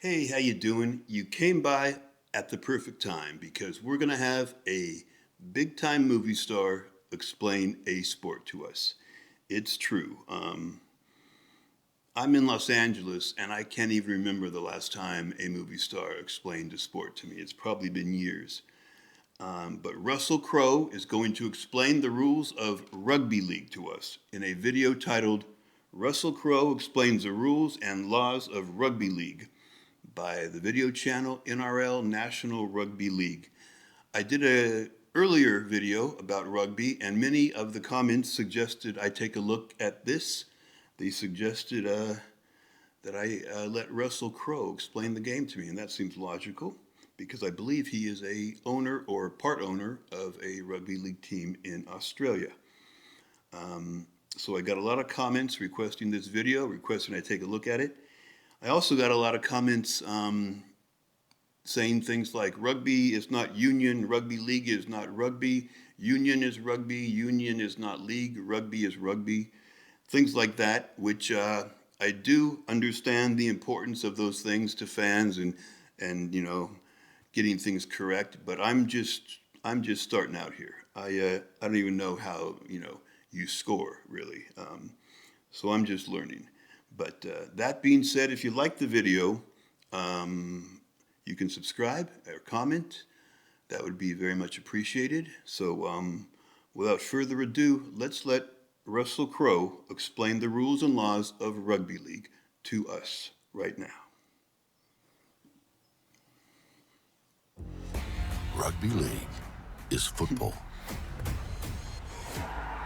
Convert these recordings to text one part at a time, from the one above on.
Hey, how you doing? You came by at the perfect time because we're going to have a big-time movie star explain a sport to us. It's true. I'm in Los Angeles and I can't even remember the last time a movie star explained a sport to me. It's probably been years. But Russell Crowe is going to explain the rules of Rugby League to us in a video titled Russell Crowe Explains the Rules and Laws of Rugby League by the video channel NRL National Rugby League. I did an earlier video about rugby, and many of the comments suggested I take a look at this. They suggested that I let Russell Crowe explain the game to me, and that seems logical because I believe he is a owner or part owner of a rugby league team in Australia. So I got a lot of comments requesting this video, requesting I take a look at it. I also got a lot of comments saying things like rugby is not union, rugby league is not rugby, union is rugby, union is not league, rugby is rugby, things like that, which I do understand the importance of those things to fans and getting things correct, but I'm just starting out here. I don't even know how you score really, so I'm just learning. But that being said, if you like the video, you can subscribe or comment. That would be very much appreciated. So without further ado, let's let Russell Crowe explain the rules and laws of rugby league to us right now. Rugby league is football,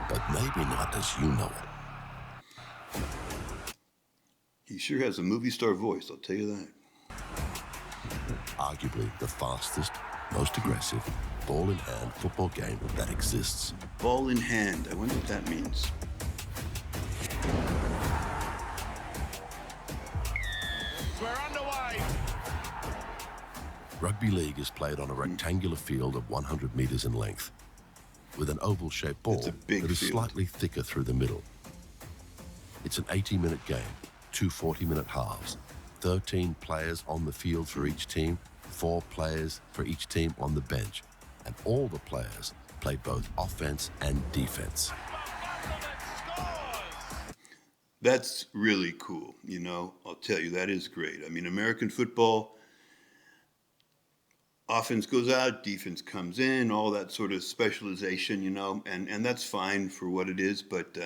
but maybe not as you know it. He sure has a movie star voice, I'll tell you that. Arguably the fastest, most aggressive, ball-in-hand football game that exists. Ball in hand, I wonder what that means. We're underway. Rugby league is played on a rectangular field of 100 metres in length, with an oval-shaped ball It's a big that is field. slightly thicker through the middle. It's an 80-minute game, 2 40-minute halves, 13 players on the field for each team, 4 players for each team on the bench, and all the players play both offense and defense. That's really cool, I'll tell you, that is great. I mean, American football, offense goes out, defense comes in, all that sort of specialization, and that's fine for what it is, but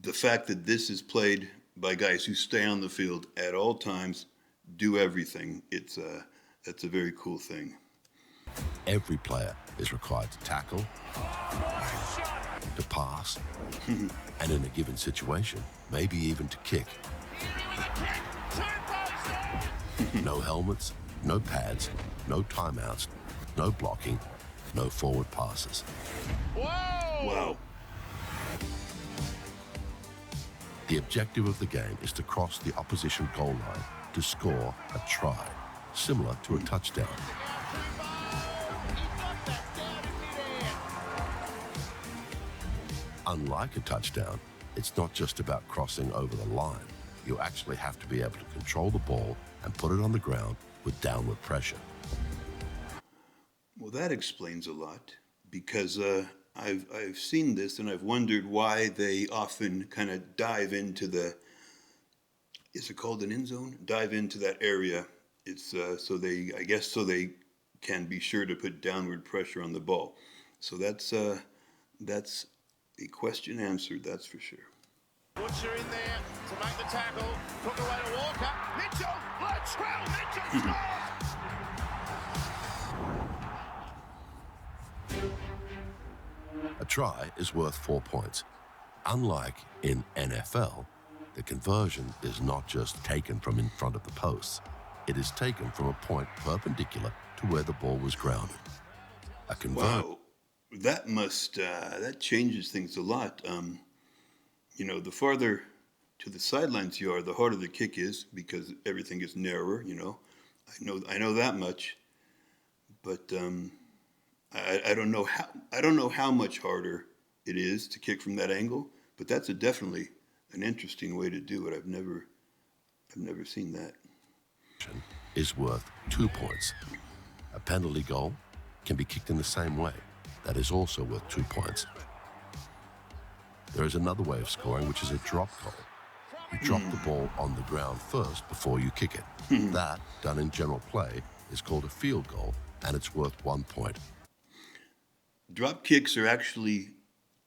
the fact that this is played by guys who stay on the field at all times, do everything, that's a very cool thing. Every player is required to tackle, to pass, and in a given situation, maybe even to kick. No helmets, no pads, no timeouts, no blocking, no forward passes. Wow. The objective of the game is to cross the opposition goal line to score a try, similar to a touchdown. Unlike a touchdown, it's not just about crossing over the line. You actually have to be able to control the ball and put it on the ground with downward pressure. Well, that explains a lot because I've seen this and I've wondered why they often kind of dive into is it called an end zone? Dive into that area. It's so they can be sure to put downward pressure on the ball. So that's a question answered, that's for sure. Butcher in there to make the tackle. Took away to Walker. Mitchell! Latrell! Mitchell scores! A try is worth 4 points. Unlike in NFL, the conversion is not just taken from in front of the posts. It is taken from a point perpendicular to where the ball was grounded. A conversion. Wow, that changes things a lot. The farther to the sidelines you are, the harder the kick is because everything is narrower. I know that much, but I don't know how much harder it is to kick from that angle. But that's definitely an interesting way to do it. I've never never seen that. Is worth 2 points. A penalty goal can be kicked in the same way. That is also worth 2 points. There is another way of scoring, which is a drop goal. You drop the ball on the ground first before you kick it. That, done in general play, is called a field goal, and it's worth 1 point. Drop kicks are actually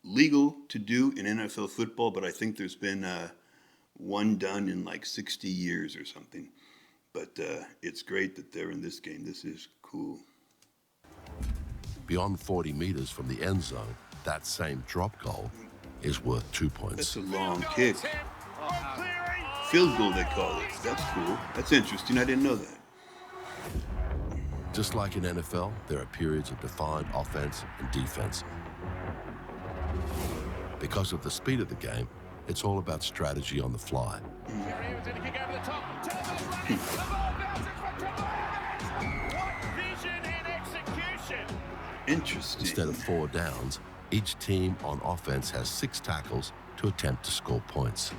legal to do in NFL football, but I think there's been one done in like 60 years or something. But it's great that they're in this game. This is cool. Beyond 40 meters from the end zone, that same drop goal is worth 2 points. That's a long kick. Field goal, they call it. That's cool. That's interesting. I didn't know that. Just like in NFL, there are periods of defined offense and defense. Because of the speed of the game, it's all about strategy on the fly. Interesting. Instead of 4 downs, each team on offense has 6 tackles to attempt to score points.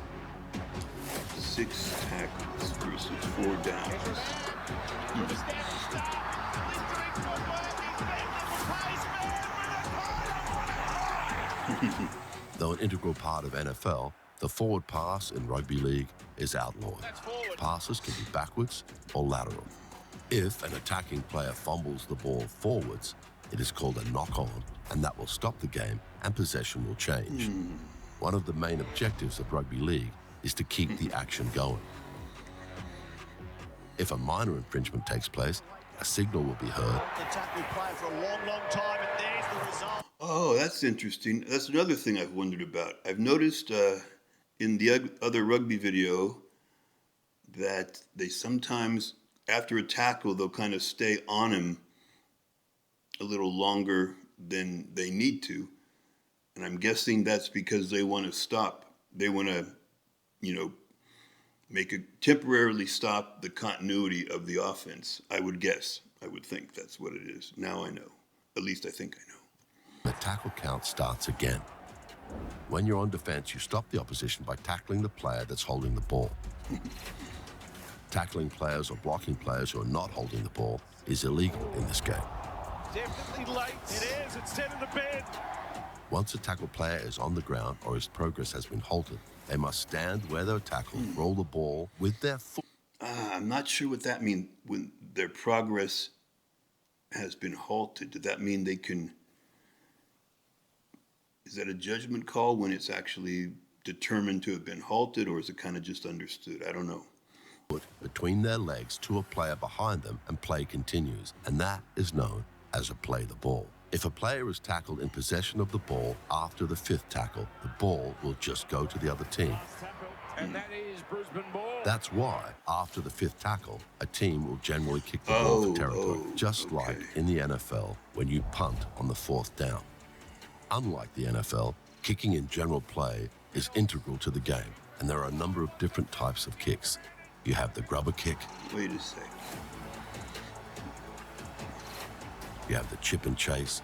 6 tackles versus 4 downs. Though an integral part of NFL, the forward pass in Rugby League is outlawed. Passes can be backwards or lateral. If an attacking player fumbles the ball forwards, it is called a knock-on, and that will stop the game and possession will change. One of the main objectives of Rugby League is to keep the action going. If a minor infringement takes place, a signal will be heard. The tackle play for a long, long time, and there's the result. Oh, that's interesting. That's another thing I've wondered about. I've noticed in the other rugby video that they sometimes, after a tackle, they'll kind of stay on him a little longer than they need to. And I'm guessing that's because they want to stop. They want to, temporarily stop the continuity of the offense. I would guess. I would think that's what it is. Now I know. At least I think I know. The tackle count starts again. When you're on defense, you stop the opposition by tackling the player that's holding the ball. Tackling players or blocking players who are not holding the ball is illegal in this game. Definitely late. It is. It's 10 in the bed. Once a tackle player is on the ground or his progress has been halted, they must stand where they're tackled, roll the ball with their foot. I'm not sure what that means when their progress has been halted. Does that mean they can... Is that a judgment call when it's actually determined to have been halted, or is it kind of just understood? I don't know. Between their legs to a player behind them, and play continues, and that is known as a play the ball. If a player is tackled in possession of the ball after the 5th tackle, the ball will just go to the other team. And that is Brisbane ball. That's why, after the 5th tackle, a team will generally kick the ball for territory, just like in the NFL when you punt on the 4th down. Unlike the NFL, kicking in general play is integral to the game, and there are a number of different types of kicks. You have the grubber kick. Wait a sec. You have the chip and chase.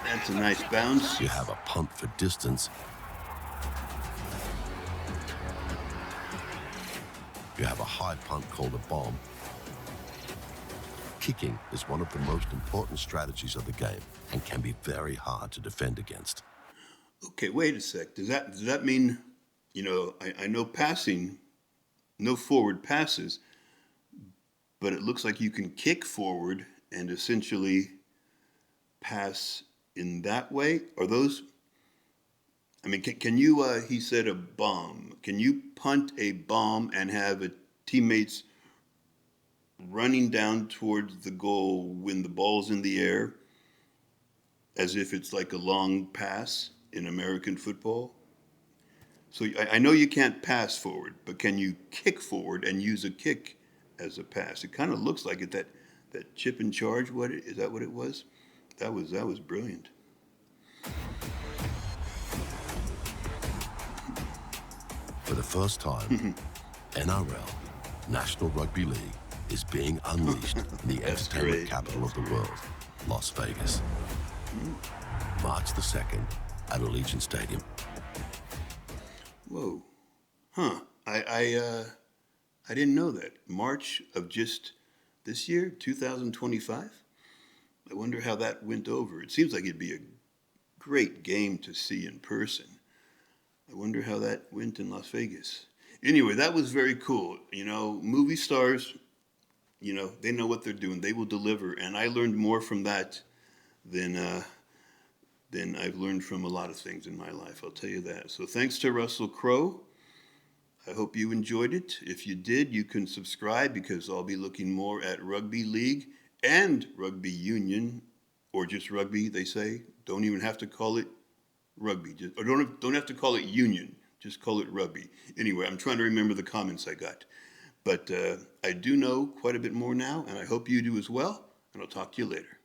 That's a nice bounce. You have a punt for distance. You have a high punt called a bomb. Kicking is one of the most important strategies of the game and can be very hard to defend against. Okay, wait a sec. Does that mean, I know passing, no forward passes, but it looks like you can kick forward and essentially pass in that way? Are those, can you, he said a bomb. Can you punt a bomb and have a teammates running down towards the goal when the ball's in the air as if it's like a long pass in American football? So I know you can't pass forward, but can you kick forward and use a kick as a pass? It kind of looks like it, that chip and charge. Is that what it was? That was brilliant. For the first time, NRL, National Rugby League, is being unleashed in the entertainment capital of the world, Las Vegas. March the 2nd at Allegiant Stadium. Whoa. Huh. I didn't know that. March of just this year, 2025? I wonder how that went over. It seems like it'd be a great game to see in person. I wonder how that went in Las Vegas. Anyway, that was very cool. You know, movie stars, you know, they know what they're doing. They will deliver. And I learned more from that than I've learned from a lot of things in my life. I'll tell you that. So thanks to Russell Crowe. I hope you enjoyed it. If you did, you can subscribe because I'll be looking more at Rugby League and Rugby Union, or just rugby, they say. Don't even have to call it rugby, or don't have to call it union. Just call it rugby. Anyway, I'm trying to remember the comments I got. But I do know quite a bit more now, and I hope you do as well, and I'll talk to you later.